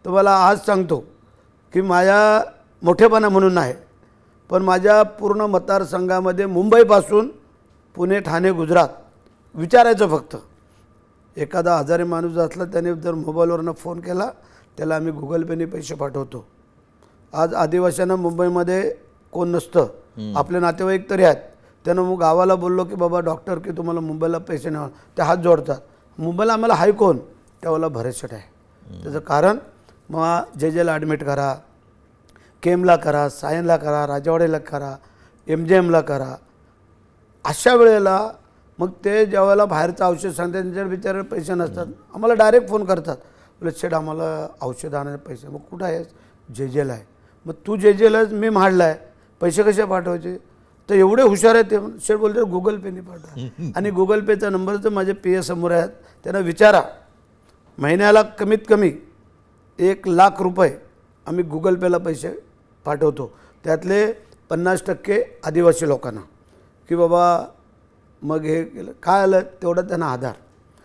तुम्हाला आज सांगतो की माझ्या मोठेपणा म्हणून नाही, पण माझ्या पूर्ण मतदारसंघामध्ये मुंबईपासून पुणे, ठाणे, गुजरात विचारायचं फक्त. एखादा आजारी माणूस असला त्याने जर मोबाईलवरनं फोन केला त्याला आम्ही गुगल पेने पैसे पाठवतो. आज आदिवासींना मुंबईमध्ये कोण नसतं, आपले नातेवाईक तरी आहेत. त्यानं मग गावाला बोललो की बाबा डॉक्टर की तुम्हाला मुंबईला पैसे नाही, ते हात जोडतात. मुंबईला आम्हाला हाय कोण, त्यावेळेला भरेशट आहे. त्याचं कारण मग जेला ॲडमिट करा, केमला करा, सायनला करा, राजवाडेला करा, MGMला करा. अशा वेळेला मग ते ज्यावेळेला बाहेरचं औषध सांगतात त्यांच्या बिचारे पैसे नसतात, आम्हाला डायरेक्ट फोन करतात, बोले शेठ आम्हाला औषध आणायचे पैसे. मग कुठं आहेस, जेला आहे. मग तू जेलाच, मी म्हाडला आहे, पैसे कसे पाठवायचे. तर एवढे हुशार आहेत ते. शेठ बोलते गुगल पेने पाठवा. आणि गुगल पेचा नंबर तर माझे PA समोर आहेत, त्यांना विचारा. महिन्याला कमीत कमी 1,00,000 रुपये आम्ही गुगल पेला पैसे पाठवतो. त्यातले 50% आदिवासी लोकांना. की बाबा मग हे केलं काय आलं तेवढं त्यांना आधार.